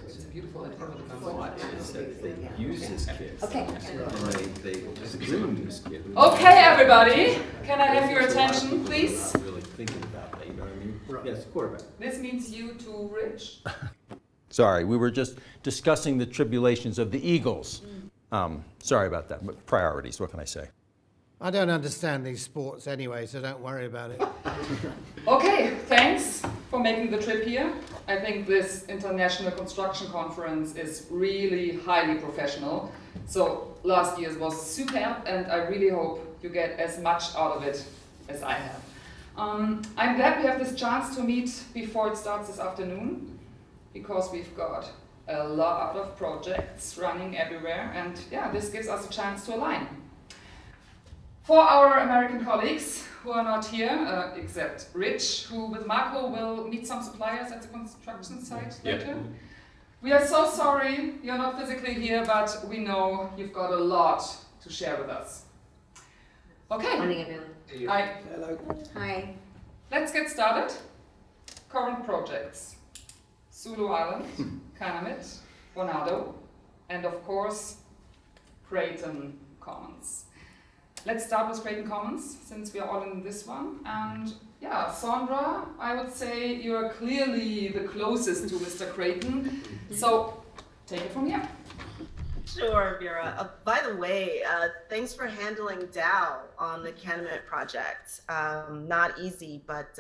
It's a beautiful idea. The thought is that they use this kit. Okay. And they groom this kit. Okay, everybody, can I have your attention, please? Not really thinking about that, you know what I mean? Right. Yes, quarterback. This means you too, Rich. Sorry, we were just discussing the tribulations of the Eagles. Sorry about that, but priorities, what can I say? I don't understand these sports anyway, so don't worry about it. Okay, thanks for making the trip here. I think this International Construction Conference is really highly professional. So last year's was superb, and I really hope you get as much out of it as I have. I'm glad we have this chance to meet before it starts this afternoon, because we've got a lot of projects running everywhere, and yeah, this gives us a chance to align. For our American colleagues who are not here, except Rich, who with Marco will meet some suppliers at the construction site later. We are so sorry you're not physically here, but we know you've got a lot to share with us. Okay. Morning, everyone. Hi. Hello. Hi. Let's get started. Current projects. Sulu Island, Kanamit, Bonado, and of course, Creighton Commons. Let's start with Creighton Commons, since we are all in this one. And yeah, Sandra, I would say you're clearly the closest to Mr. Creighton. So take it from here. Sure, Vera. By the way, thanks for handling Dow on the Kanamit project. Not easy, but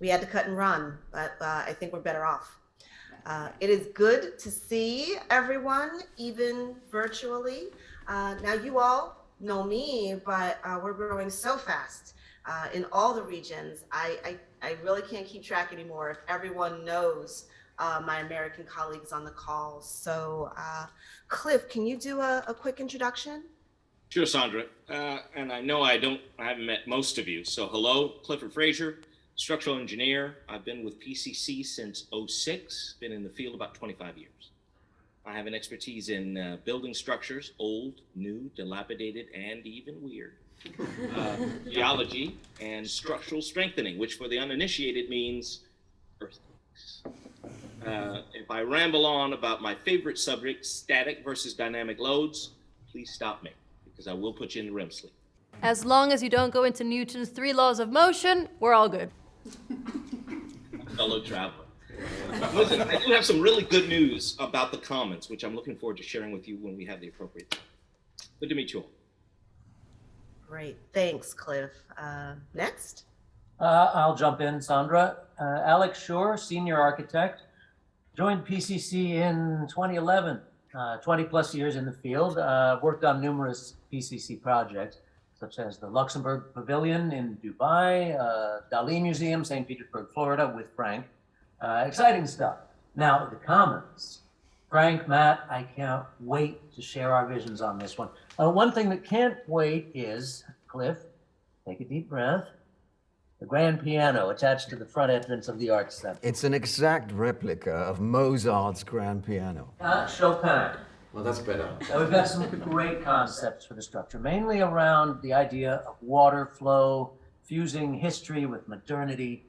we had to cut and run, but I think we're better off. It is good to see everyone, even virtually. Now you all know me, but we're growing so fast in all the regions. I really can't keep track anymore if everyone knows my American colleagues on the call. So Cliff, can you do a quick introduction? Sure, Sandra. And I know I haven't met most of you. So hello, Clifford Frazier, structural engineer. I've been with PCC since '06, been in the field about 25 years. I have an expertise in building structures, old, new, dilapidated, and even weird. Geology and structural strengthening, which for the uninitiated means earthquakes. If I ramble on about my favorite subject, static versus dynamic loads, please stop me, because I will put you in the REM sleep. As long as you don't go into Newton's 3 laws of motion, we're all good. Fellow traveler. Listen, I do have some really good news about the Commons, which I'm looking forward to sharing with you when we have the appropriate time. Good to meet you all. Great, thanks, Cliff. Next? I'll jump in, Sandra. Alex Shore, senior architect, joined PCC in 2011, 20 plus years in the field, worked on numerous PCC projects, such as the Luxembourg Pavilion in Dubai, Dali Museum, St. Petersburg, Florida, with Frank. Exciting stuff. Now, the Commons. Frank, Matt, I can't wait to share our visions on this one. One thing that can't wait is, Cliff, take a deep breath, the grand piano attached to the front entrance of the Arts Center. It's an exact replica of Mozart's grand piano. Chopin. Well, that's better. Now, we've got some great concepts for the structure, mainly around the idea of water flow, fusing history with modernity.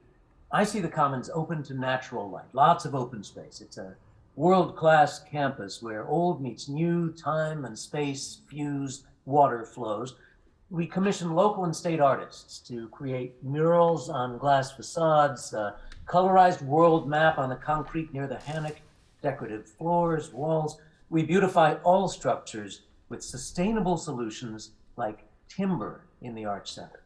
I see the Commons open to natural light, lots of open space. It's a world-class campus where old meets new, time and space fused, water flows. We commission local and state artists to create murals on glass facades, colorized world map on the concrete near the Hannock, decorative floors, walls. We beautify all structures with sustainable solutions like timber in the Arts Center.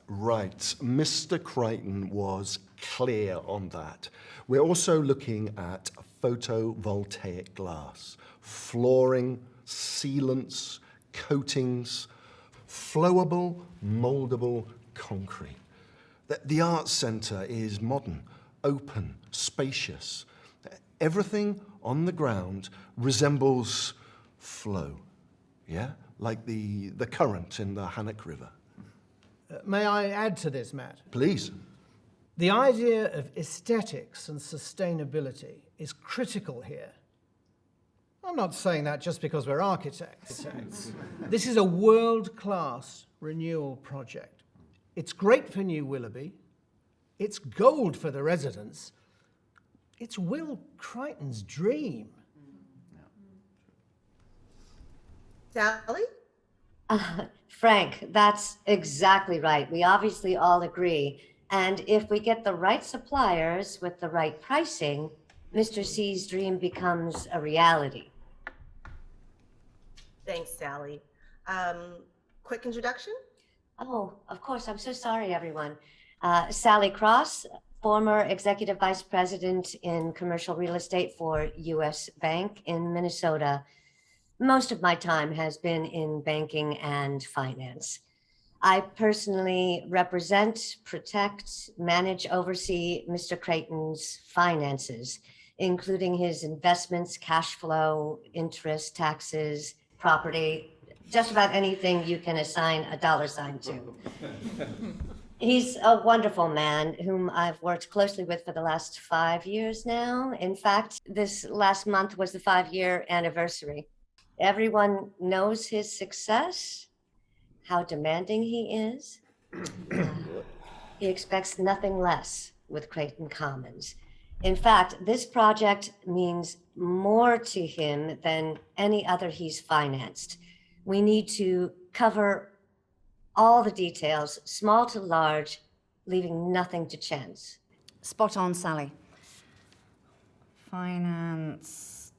Right, Mr. Creighton was clear on that. We're also looking at photovoltaic glass, flooring, sealants, coatings, flowable, moldable concrete. The Arts Center is modern, open, spacious. Everything on the ground resembles flow, yeah? Like the current in the Hannock River. May I add to this, Matt? Please. The idea of aesthetics and sustainability is critical here. I'm not saying that just because we're architects. This is a world-class renewal project. It's great for New Willoughby. It's gold for the residents. It's Will Crichton's dream. Sally? Frank, that's exactly right. We obviously all agree. And if we get the right suppliers with the right pricing, Mr. C's dream becomes a reality. Thanks, Sally. Quick introduction? Oh, of course. I'm so sorry, everyone. Sally Cross, former Executive Vice President in Commercial Real Estate for U.S. Bank in Minnesota. Most of my time has been in banking and finance. I personally represent, protect, manage, oversee Mr. Creighton's finances, including his investments, cash flow, interest, taxes, property, just about anything you can assign a dollar sign to. He's a wonderful man whom I've worked closely with for the last 5 years now. In fact, this last month was the 5-year anniversary. Everyone knows his success, how demanding he is. He expects nothing less with Creighton Commons. In fact, this project means more to him than any other he's financed. We need to cover all the details, small to large, leaving nothing to chance. Spot on, Sally. Finance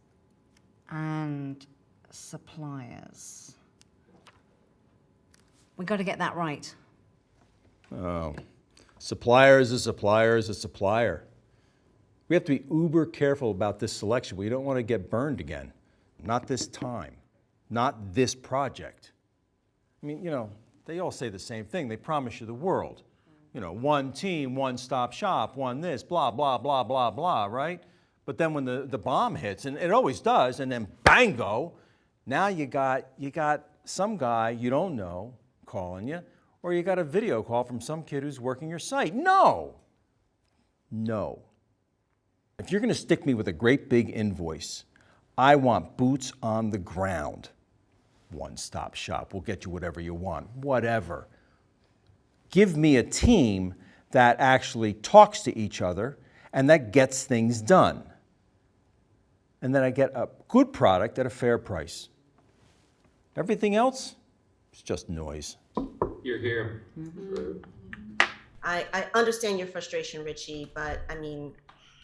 and suppliers. We got to get that right. Oh, supplier is a supplier is a supplier. We have to be uber careful about this selection. We don't want to get burned again. Not this time. Not this project. I mean, they all say the same thing. They promise you the world. One team, one-stop shop, one this, blah, blah, blah, blah, blah, right? But then when the bomb hits, and it always does, and then bango, now you got some guy you don't know calling you, or you got a video call from some kid who's working your site. No. If you're going to stick me with a great big invoice, I want boots on the ground. One-stop shop. We'll get you whatever you want. Whatever. Give me a team that actually talks to each other and that gets things done. And then I get a good product at a fair price. Everything else is just noise. You're here. I understand your frustration, Richie, but I mean,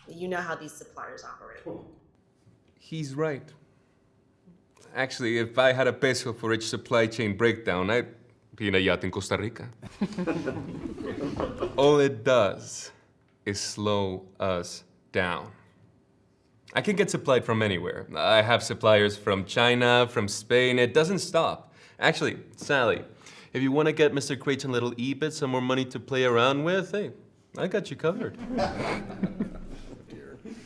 you know how these suppliers operate. He's right. Actually, if I had a peso for each supply chain breakdown, I'd be in a yacht in Costa Rica. All it does is slow us down. I can get supplied from anywhere. I have suppliers from China, from Spain. It doesn't stop. Actually, Sally, if you want to get Mr. Creighton little EBIT some more money to play around with, hey, I got you covered.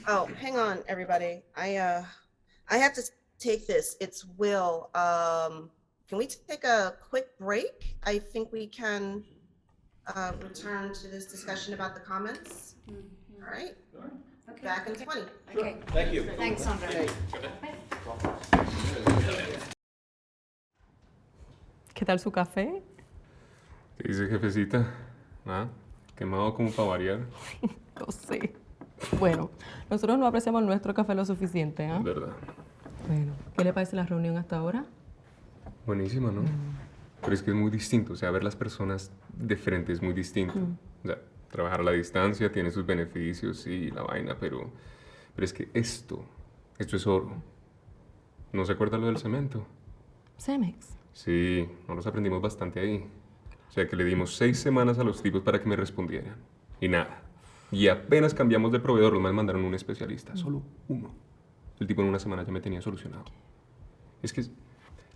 Oh, hang on, everybody. I have to take this. It's Will. Can we take a quick break? I think we can return to this discussion about the comments. All right. Okay. Back in 20. Okay. Thank you. Thanks, Sandra. ¿Qué tal su café? ¿Qué dice, jefecita? ¿Ah? Quemado como para variar. No sé. Bueno, nosotros no apreciamos nuestro café lo suficiente, ¿ah? ¿Verdad? Bueno, ¿qué le parece la reunión hasta ahora? Buenísima, ¿no? Pero es que es muy distinto, o sea, ver las personas de frente es muy distinto. O sea, trabajar a la distancia tiene sus beneficios y la vaina, pero es que esto es oro. ¿No se acuerda lo del cemento? Cemex. Sí, nos aprendimos bastante ahí. O sea, que le dimos 6 semanas a los tipos para que me respondieran. Y nada. Y apenas cambiamos de proveedor, los más mandaron un especialista, solo uno. El tipo en una semana ya me tenía solucionado. Es que es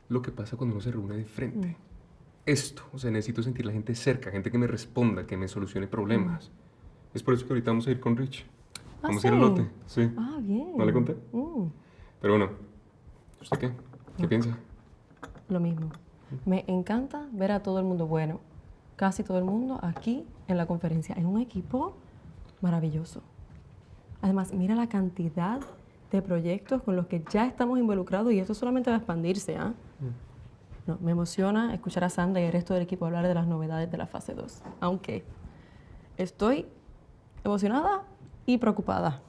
lo que pasa cuando uno se reúne de frente. Esto, o sea, necesito sentir la gente cerca, gente que me responda, que me solucione problemas. Es por eso que ahorita vamos a ir con Rich. Vamos a ir al lote, sí. Ah, bien. ¿No le conté? Pero bueno, ¿usted qué? ¿Qué piensa? Lo mismo. Me encanta ver a todo el mundo bueno, casi todo el mundo aquí en la conferencia, en un equipo maravilloso. Además, mira la cantidad de proyectos con los que ya estamos involucrados y esto solamente va a expandirse, ¿ah? No, me emociona escuchar a Sandra y el resto del equipo hablar de las novedades de la fase 2, aunque estoy emocionada y preocupada.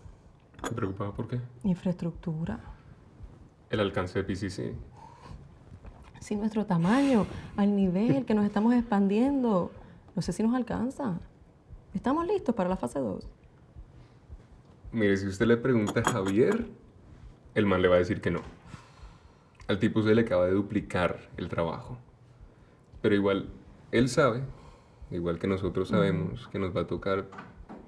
¿Te preocupaba por qué? Infraestructura. El alcance de PCC. Sí, nuestro tamaño, al nivel que nos estamos expandiendo. No sé si nos alcanza. ¿Estamos listos para la fase 2? Mire, si usted le pregunta a Javier, el man le va a decir que no. Al tipo se le acaba de duplicar el trabajo. Pero igual, él sabe, igual que nosotros sabemos, que nos va a tocar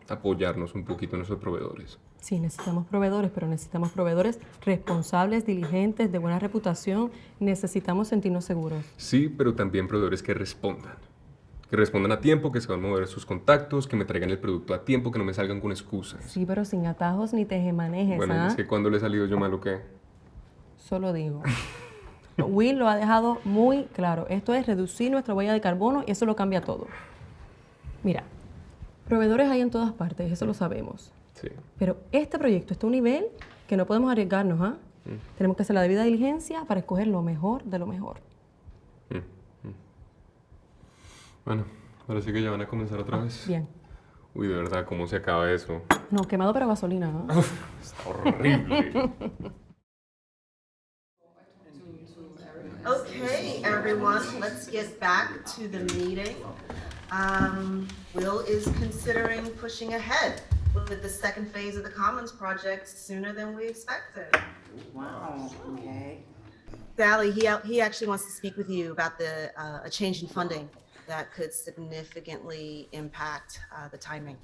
apoyarnos un poquito en nuestros proveedores. Sí, necesitamos proveedores, pero necesitamos proveedores responsables, diligentes, de buena reputación. Necesitamos sentirnos seguros. Sí, pero también proveedores que respondan. Que respondan a tiempo, que se van a mover sus contactos, que me traigan el producto a tiempo, que no me salgan con excusas. Sí, pero sin atajos ni tejemanejes, Bueno, ¿ah? es que cuando le he salido yo mal o qué. Solo digo. Will lo ha dejado muy claro. Esto es reducir nuestra huella de carbono y eso lo cambia todo. Mira, proveedores hay en todas partes, eso lo sabemos. Sí. Pero este proyecto está a un nivel que no podemos arriesgarnos, ¿ah? Tenemos que hacer la debida diligencia para escoger lo mejor de lo mejor. Bueno, ahora sí que ya van a comenzar otra vez. Bien. Uy, de verdad, ¿cómo se acaba eso? No, quemado pero gasolina, ¿no? Está horrible. Okay, everyone, let's get back to the meeting. Will is considering pushing ahead with the second phase of the Commons project sooner than we expected. Wow, okay. Sally, he actually wants to speak with you about a change in funding that could significantly impact the timing.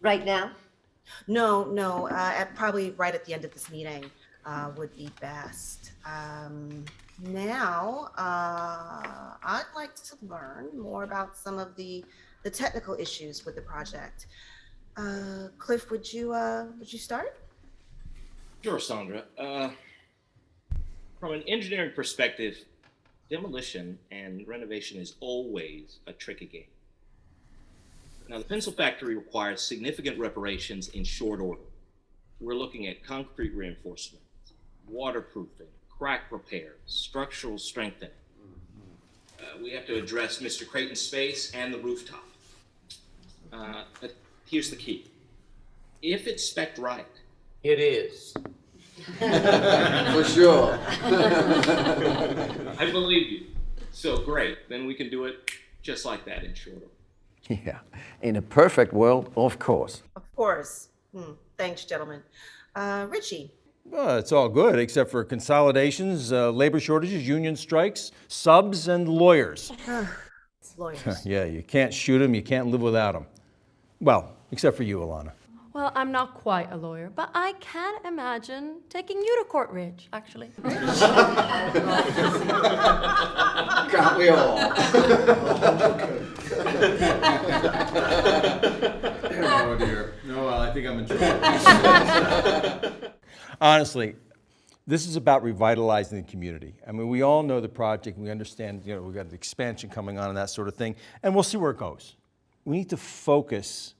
Right now? No, probably right at the end of this meeting would be best. Now, I'd like to learn more about some of the technical issues with the project. Cliff, would you start? Sure, Sandra. From an engineering perspective, demolition and renovation is always a tricky game. Now, the pencil factory requires significant reparations in short order. We're looking at concrete reinforcement, waterproofing, crack repairs, structural strengthening. We have to address Mr. Creighton's space and the rooftop. But here's the key. If it's spec'd right. It is. For sure. I believe you. So great. Then we can do it just like that in short order. Yeah. In a perfect world, of course. Of course. Thanks, gentlemen. Richie. Well, it's all good, except for consolidations, labor shortages, union strikes, subs, and lawyers. Lawyers. Yeah, you can't shoot them, you can't live without them. Well, except for you, Alana. Well, I'm not quite a lawyer, but I can imagine taking you to court, Rich, actually. Can't we all? Oh dear. No, I think I'm in trouble. Honestly, this is about revitalizing the community. I mean, we all know the project, we understand, we've got the expansion coming on and that sort of thing, and we'll see where it goes. We need to focus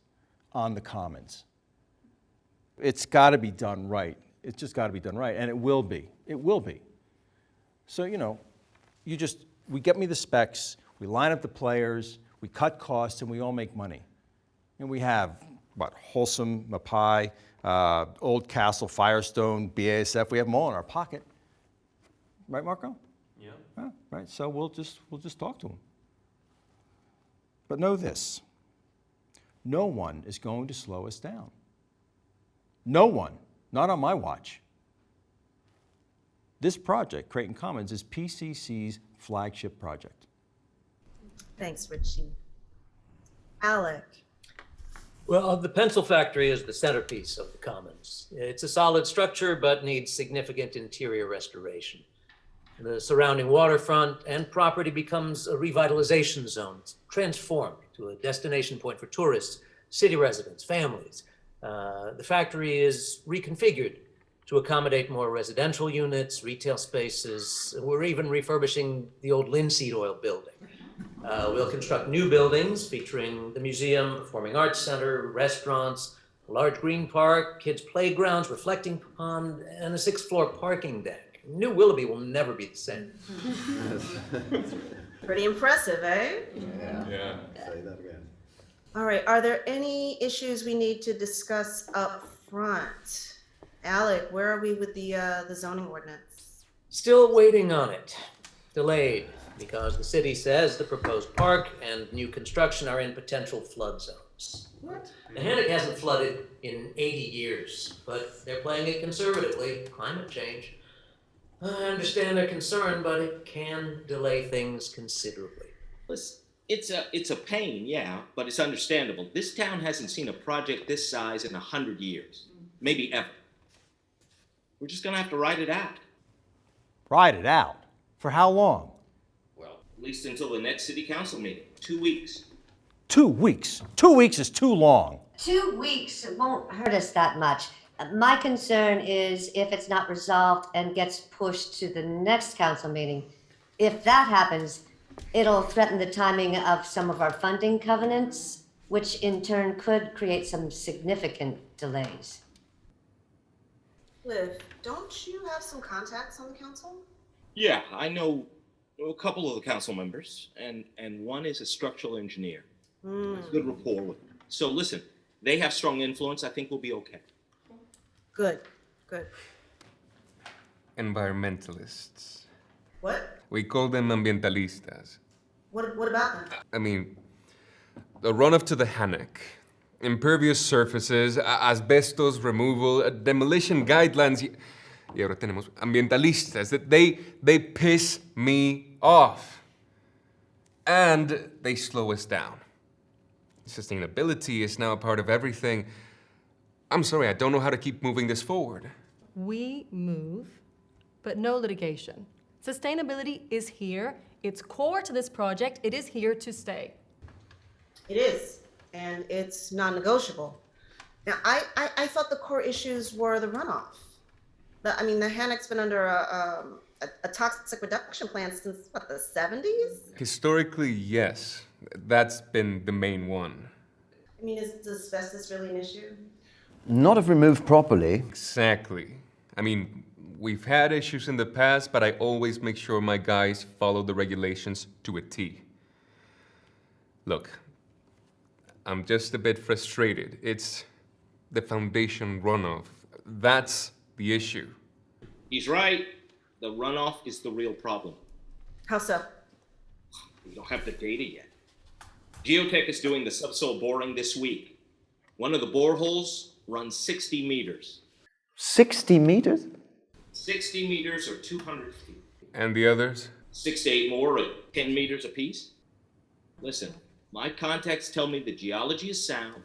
on the commons. It's got to be done right. It's just got to be done right, and it will be. It will be. So, we get me the specs, we line up the players, we cut costs, and we all make money. And we have, Wholesome, Mapai, Old Castle, Firestone, BASF, we have them all in our pocket. Right, Marco? Yeah. Right, so we'll just talk to them. But know this, no one is going to slow us down. No one, not on my watch. This project, Creighton Commons, is PCC's flagship project. Thanks, Richie. Alec. Well, the pencil factory is the centerpiece of the Commons. It's a solid structure, but needs significant interior restoration. The surrounding waterfront and property becomes a revitalization zone. It's transformed to a destination point for tourists, city residents, families. The factory is reconfigured to accommodate more residential units, retail spaces. We're even refurbishing the old linseed oil building. We'll construct new buildings featuring the museum, performing arts center, restaurants, a large green park, kids' playgrounds, reflecting pond, and a 6th-floor parking deck. New Willoughby will never be the same. Pretty impressive, eh? Yeah. Say that again. All right, are there any issues we need to discuss up front? Alec, where are we with the zoning ordinance? Still waiting on it. Delayed because the city says the proposed park and new construction are in potential flood zones. What? The Hannock hasn't flooded in 80 years, but they're playing it conservatively. Climate change. I understand their concern, but it can delay things considerably. Listen, it's a pain, yeah, but it's understandable. This town hasn't seen a project this size in 100 years, maybe ever. We're just gonna have to ride it out. Ride it out? For how long? Well, at least until the next city council meeting, 2 weeks. 2 weeks. 2 weeks is too long. 2 weeks won't hurt us that much. My concern is if it's not resolved and gets pushed to the next council meeting. If that happens, it'll threaten the timing of some of our funding covenants, which in turn could create some significant delays. Cliff, don't you have some contacts on the council? Yeah, I know a couple of the council members, and one is a structural engineer. Good rapport with them. So listen, they have strong influence. I think we'll be okay. Good, good. Environmentalists. What? We call them ambientalistas. What about them? I mean, the runoff to the Hannock, impervious surfaces, asbestos removal, demolition guidelines. Y ahora tenemos ambientalistas. They piss me off. And they slow us down. Sustainability is now a part of everything. I'm sorry, I don't know how to keep moving this forward. We move, but no litigation. Sustainability is here. It's core to this project. It is here to stay. It is, and it's non-negotiable. Now, I thought the core issues were the runoff. The Hannock's been under a toxic reduction plan since, what, the 70s? Historically, yes. That's been the main one. I mean, is asbestos really an issue? Not if removed properly. Exactly. I mean, we've had issues in the past, but I always make sure my guys follow the regulations to a T. Look, I'm just a bit frustrated. It's the foundation runoff. That's the issue. He's right. The runoff is the real problem. How so? We don't have the data yet. Geotech is doing the subsoil boring this week. One of the boreholes runs 60 meters. 60 meters? 60 meters or 200 feet. And the others? 6 to 8 more at 10 meters apiece. Listen, my contacts tell me the geology is sound,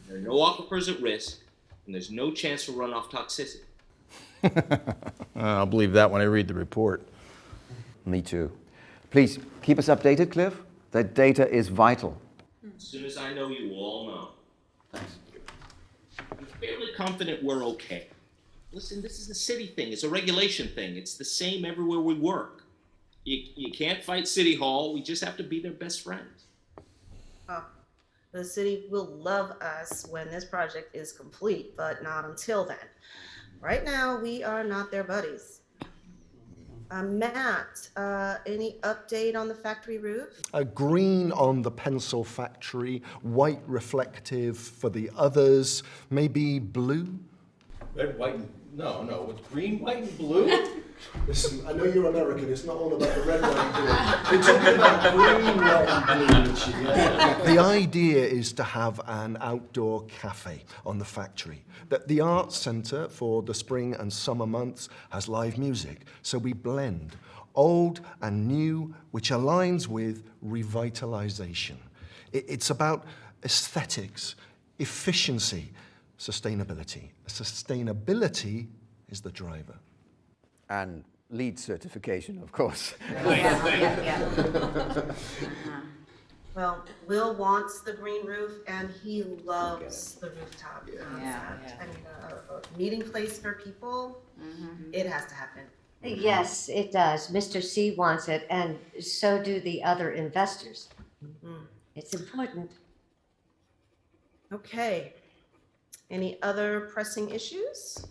there are no aquifers at risk, and there's no chance for runoff toxicity. I'll believe that when I read the report. Me too. Please, keep us updated, Cliff. That data is vital. As soon as I know, you will all know. Thanks. I'm fairly confident we're okay. Listen, this is a city thing. It's a regulation thing. It's the same everywhere we work. You can't fight City Hall. We just have to be their best friends. Oh, the city will love us when this project is complete, but not until then. Right now, we are not their buddies. Matt, any update on the factory roof? Green on the pencil factory, white reflective for the others, maybe blue? Red, white, and, no, with green, white, and blue? Listen, I know you're American, it's not all about the red, white, and blue. We're talking about green, white, and blue, Richie, yeah. The idea is to have an outdoor cafe on the factory. That the arts centre for the spring and summer months has live music, so we blend old and new, which aligns with revitalisation. It's about aesthetics, efficiency, sustainability. Sustainability is the driver. And LEED certification, of course. Well, Will wants the green roof, and he loves the rooftop concept. I mean, a meeting place for people, it has to happen. Yes, it does. Mr. C wants it, and so do the other investors. It's important. Okay. Any other pressing issues?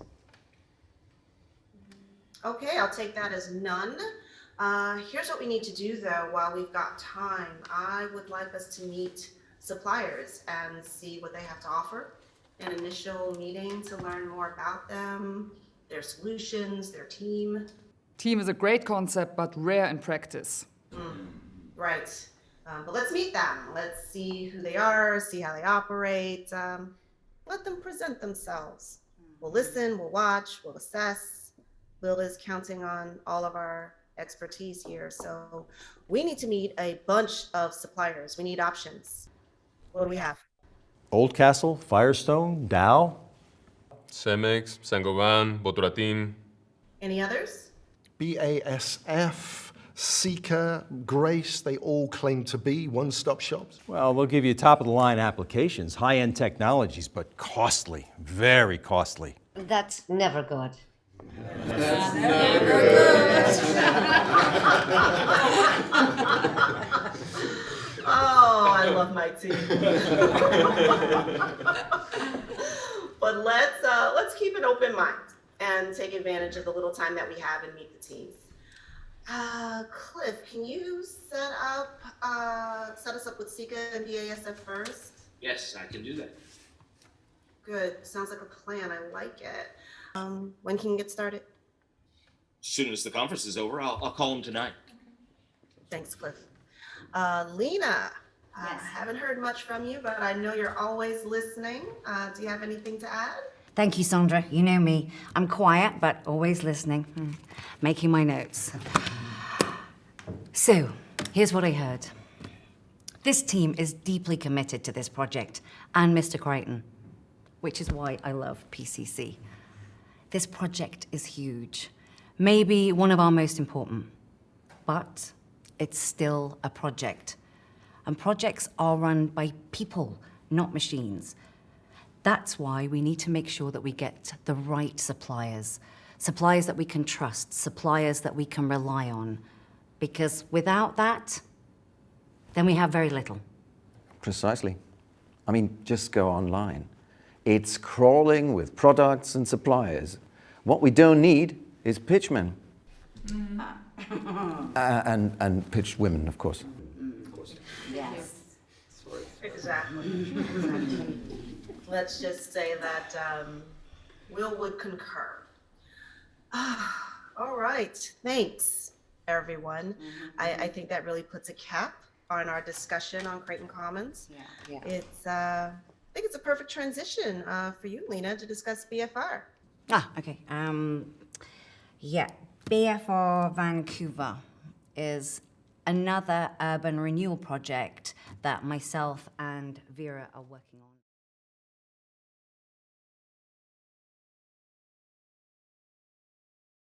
Okay, I'll take that as none. Here's what we need to do though, while we've got time. I would like us to meet suppliers and see what they have to offer an initial meeting to learn more about them, their solutions, their team. Team is a great concept, but rare in practice. Right. But let's meet them. Let's see who they are, see how they operate. Let them present themselves. We'll listen, we'll watch, we'll assess. Will is counting on all of our expertise here. So we need to meet a bunch of suppliers. We need options. What do we have? Oldcastle, Firestone, Dow. Cemex, Saint-Gobain, Votorantim. Any others? BASF, Sika, Grace, they all claim to be one-stop shops. Well, they'll give you top-of-the-line applications, high-end technologies, but costly, very costly. That's never good. Oh, I love my team. But let's keep an open mind and take advantage of the little time that we have and meet the teams. Cliff, can you set us up with Sika and BASF first? Yes, I can do that. Good. Sounds like a plan. I like it. When can you get started? As soon as the conference is over, I'll call him tonight. Thanks, Cliff. Lena, I haven't heard much from you, but I know you're always listening. Do you have anything to add? Thank you, Sandra. You know me. I'm quiet, but always listening, making my notes. So, here's what I heard. This team is deeply committed to this project and Mr. Crichton, which is why I love PCC. This project is huge, maybe one of our most important, but it's still a project. And projects are run by people, not machines. That's why we need to make sure that we get the right suppliers, suppliers that we can trust, suppliers that we can rely on. Because without that, then we have very little. Precisely. I mean, just go online. It's crawling with products and suppliers. What we don't need is pitchmen. And pitched women, of course. Yes. Exactly. Let's just say that Will would concur. All right. Thanks, everyone. I think that really puts a cap on our discussion on Creighton Commons. Yeah. I think it's a perfect transition for you, Lena, to discuss BFR. Okay. Yeah. BFR Vancouver is another urban renewal project that myself and Vera are working on.